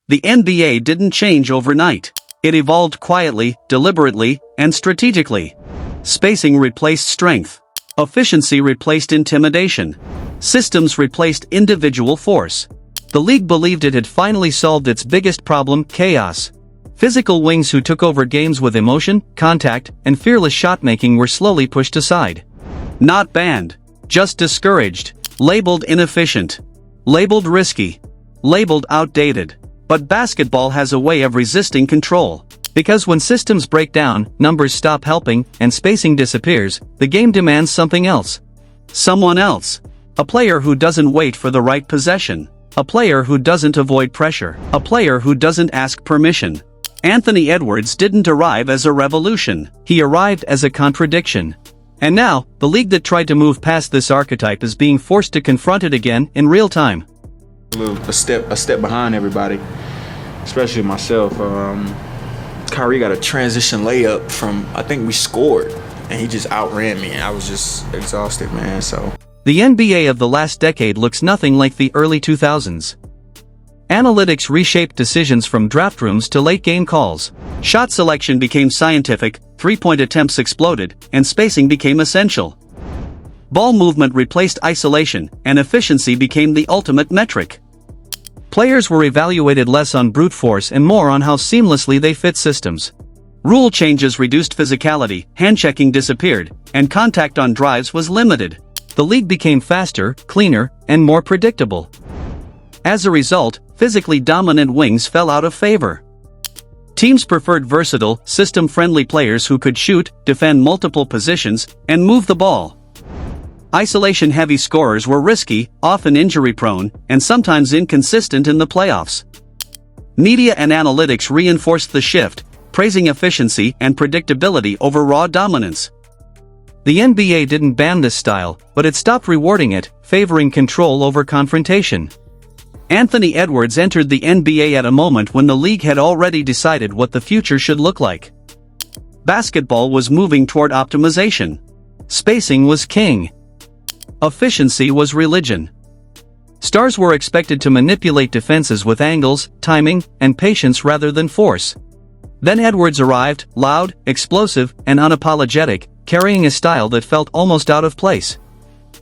The NBA didn't change overnight. It evolved quietly, deliberately, and strategically. Spacing replaced strength. Efficiency replaced intimidation. Systems replaced individual force. The league believed it had finally solved its biggest problem, chaos. Physical wings who took over games with emotion, contact, and fearless shot-making were slowly pushed aside. Not banned. Just discouraged. Labeled inefficient. Labeled risky. Labeled outdated. But basketball has a way of resisting control. Because when systems break down, numbers stop helping, and spacing disappears, the game demands something else. Someone else. A player who doesn't wait for the right possession. A player who doesn't avoid pressure. A player who doesn't ask permission. Anthony Edwards didn't arrive as a revolution. He arrived as a contradiction. And now, the league that tried to move past this archetype is being forced to confront it again in real time. A step behind everybody, especially myself. Kyrie got a transition layup from, I think we scored, and he just outran me, and I was just exhausted, man, so. The NBA of the last decade looks nothing like the early 2000s. Analytics reshaped decisions from draft rooms to late-game calls. Shot selection became scientific, three-point attempts exploded, and spacing became essential. Ball movement replaced isolation, and efficiency became the ultimate metric. Players were evaluated less on brute force and more on how seamlessly they fit systems. Rule changes reduced physicality, hand-checking disappeared, and contact on drives was limited. The league became faster, cleaner, and more predictable. As a result, physically dominant wings fell out of favor. Teams preferred versatile, system-friendly players who could shoot, defend multiple positions, and move the ball. Isolation-heavy scorers were risky, often injury-prone, and sometimes inconsistent in the playoffs. Media and analytics reinforced the shift, praising efficiency and predictability over raw dominance. The NBA didn't ban this style, but it stopped rewarding it, favoring control over confrontation. Anthony Edwards entered the NBA at a moment when the league had already decided what the future should look like. Basketball was moving toward optimization. Spacing was king. Efficiency was religion. Stars were expected to manipulate defenses with angles, timing, and patience rather than force. Then Edwards arrived, loud, explosive, and unapologetic, carrying a style that felt almost out of place.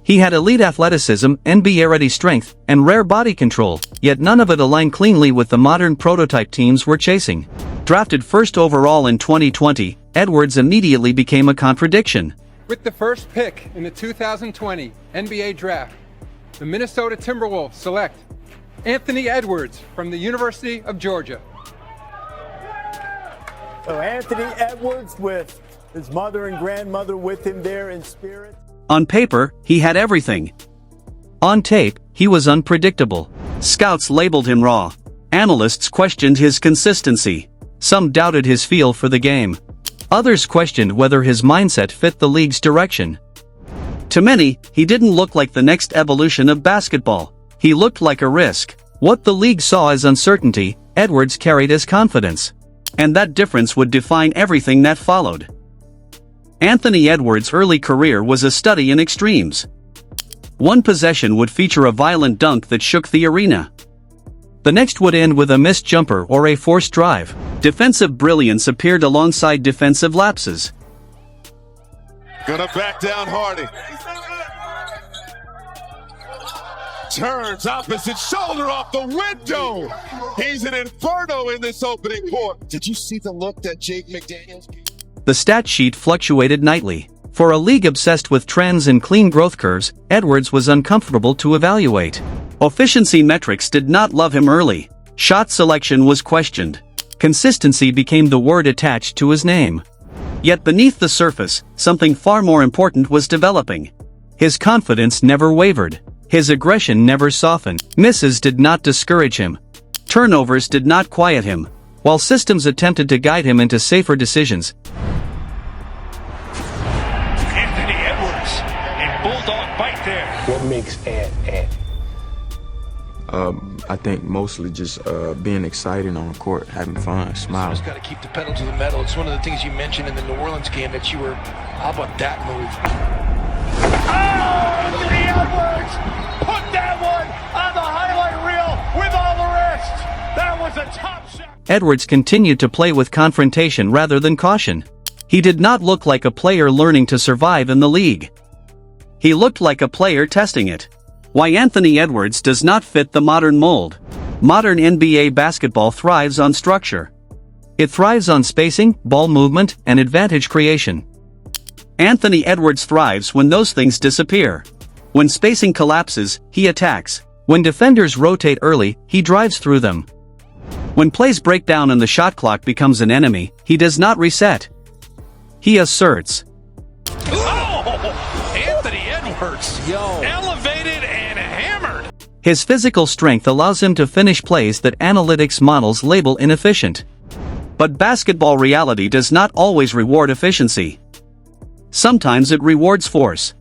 He had elite athleticism, NBA-ready strength, and rare body control, yet none of it aligned cleanly with the modern prototype teams were chasing. Drafted first overall in 2020, Edwards immediately became a contradiction. With the first pick in the 2020 NBA Draft, the Minnesota Timberwolves select Anthony Edwards from the University of Georgia. So Anthony Edwards with his mother and grandmother with him there in spirit. On paper, he had everything. On tape, he was unpredictable. Scouts labeled him raw. Analysts questioned his consistency. Some doubted his feel for the game. Others questioned whether his mindset fit the league's direction. To many, he didn't look like the next evolution of basketball. He looked like a risk. What the league saw as uncertainty, Edwards carried as confidence. And that difference would define everything that followed. Anthony Edwards' early career was a study in extremes. One possession would feature a violent dunk that shook the arena. The next would end with a missed jumper or a forced drive. Defensive brilliance appeared alongside defensive lapses. Gonna back down Hardy. Turns opposite shoulder off the window. He's an inferno in this opening quarter. Did you see the look that Jake McDaniels gave? The stat sheet fluctuated nightly. For a league obsessed with trends and clean growth curves, Edwards was uncomfortable to evaluate. Efficiency metrics did not love him early. Shot selection was questioned. Consistency became the word attached to his name. Yet beneath the surface, something far more important was developing. His confidence never wavered. His aggression never softened. Misses did not discourage him. Turnovers did not quiet him. While systems attempted to guide him into safer decisions, Anthony Edwards, a bulldog bite there. What makes Ant? I think mostly just being excited on the court, having fun, smiling. Just got to keep the pedal to the metal. It's one of the things you mentioned in the New Orleans game that you were, how about that move? Oh, Anthony Edwards! Put that one on the highlight reel with all the rest! That was a Edwards continued to play with confrontation rather than caution. He did not look like a player learning to survive in the league. He looked like a player testing it. Why Anthony Edwards does not fit the modern mold. Modern NBA basketball thrives on structure. It thrives on spacing, ball movement, and advantage creation. Anthony Edwards thrives when those things disappear. When spacing collapses, he attacks. When defenders rotate early, he drives through them. When plays break down and the shot clock becomes an enemy, he does not reset. He asserts. Oh! Anthony Edwards! Elevated and hammered! His physical strength allows him to finish plays that analytics models label inefficient. But basketball reality does not always reward efficiency. Sometimes it rewards force.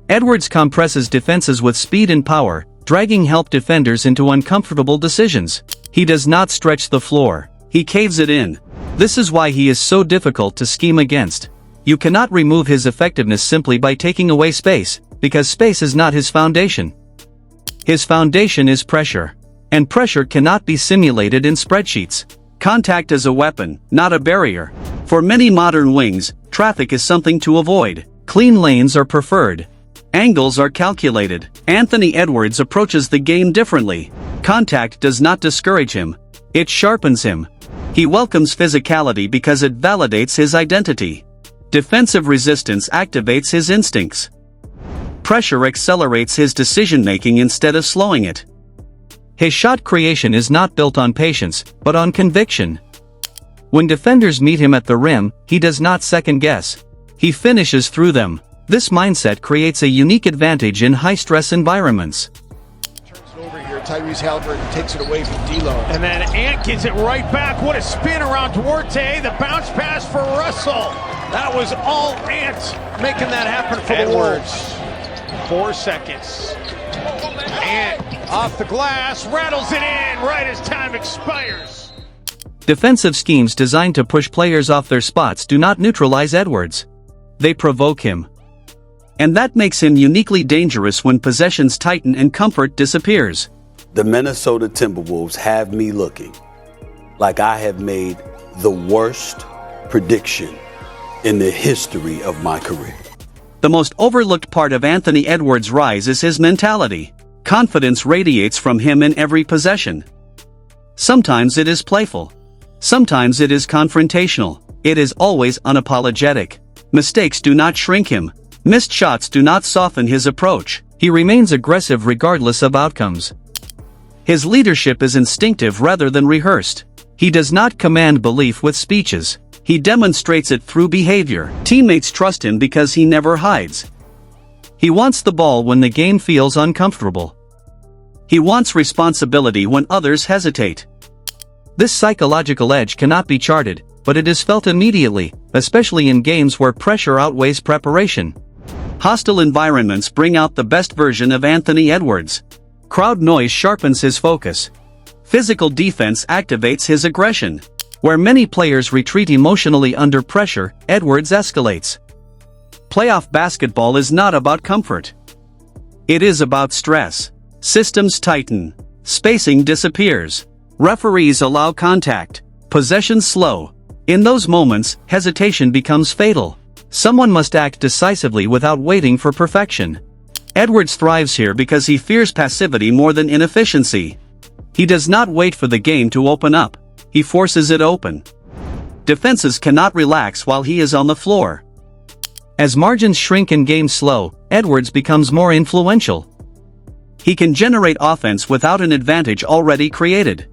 Edwards compresses defenses with speed and power, dragging help defenders into uncomfortable decisions. He does not stretch the floor. He caves it in. This is why he is so difficult to scheme against. You cannot remove his effectiveness simply by taking away space, because space is not his foundation. His foundation is pressure. And pressure cannot be simulated in spreadsheets. Contact is a weapon, not a barrier. For many modern wings, traffic is something to avoid. Clean lanes are preferred. Angles are calculated. Anthony Edwards approaches the game differently. Contact does not discourage him. It sharpens him. He welcomes physicality because it validates his identity. Defensive resistance activates his instincts. Pressure accelerates his decision-making instead of slowing it. His shot creation is not built on patience, but on conviction. When defenders meet him at the rim, he does not second-guess. He finishes through them. This mindset creates a unique advantage in high-stress environments. Turns it over here. Tyrese Halliburton takes it away from D'Lo. And then Ant gets it right back. What a spin around Duarte. The bounce pass for Russell. That was all Ant making that happen for Edwards. The Wolves. 4 seconds. Ant off the glass, rattles it in right as time expires. Defensive schemes designed to push players off their spots do not neutralize Edwards. They provoke him. And that makes him uniquely dangerous when possessions tighten and comfort disappears. The Minnesota Timberwolves have me looking like I have made the worst prediction in the history of my career. The most overlooked part of Anthony Edwards' rise is his mentality. Confidence radiates from him in every possession. Sometimes it is playful. Sometimes it is confrontational. It is always unapologetic. Mistakes do not shrink him. Missed shots do not soften his approach. He remains aggressive regardless of outcomes. His leadership is instinctive rather than rehearsed. He does not command belief with speeches. He demonstrates it through behavior. Teammates trust him because he never hides. He wants the ball when the game feels uncomfortable. He wants responsibility when others hesitate. This psychological edge cannot be charted, but it is felt immediately, especially in games where pressure outweighs preparation. Hostile environments bring out the best version of Anthony Edwards. Crowd noise sharpens his focus. Physical defense activates his aggression. Where many players retreat emotionally under pressure, Edwards escalates. Playoff basketball is not about comfort. It is about stress. Systems tighten. Spacing disappears. Referees allow contact. Possessions slow. In those moments, hesitation becomes fatal. Someone must act decisively without waiting for perfection. Edwards thrives here because he fears passivity more than inefficiency. He does not wait for the game to open up. He forces it open. Defenses cannot relax while he is on the floor. As margins shrink and games slow, Edwards becomes more influential. He can generate offense without an advantage already created.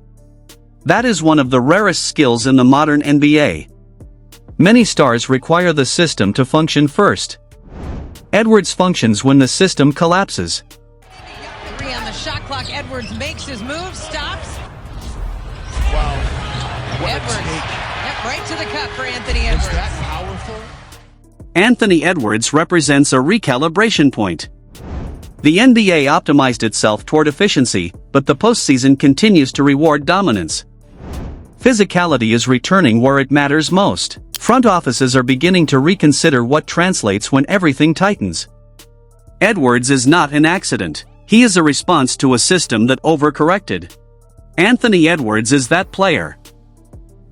That is one of the rarest skills in the modern NBA. Many stars require the system to function first. Edwards functions when the system collapses. 3 on the shot clock. Edwards makes his move, stops. Wow. What Edwards. a take. Yep, right to the cup for Anthony Edwards. Is that powerful? Anthony Edwards represents a recalibration point. The NBA optimized itself toward efficiency, but the postseason continues to reward dominance. Physicality is returning where it matters most. Front offices are beginning to reconsider what translates when everything tightens. Edwards is not an accident. He is a response to a system that overcorrected. Anthony Edwards is that player.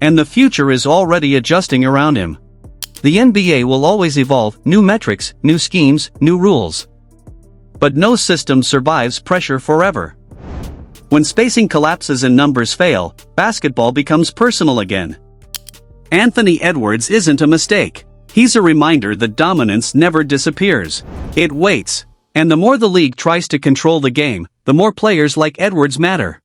And the future is already adjusting around him. The NBA will always evolve, new metrics, new schemes, new rules. But no system survives pressure forever. When spacing collapses and numbers fail, basketball becomes personal again. Anthony Edwards isn't a mistake. He's a reminder that dominance never disappears. It waits. And the more the league tries to control the game, the more players like Edwards matter.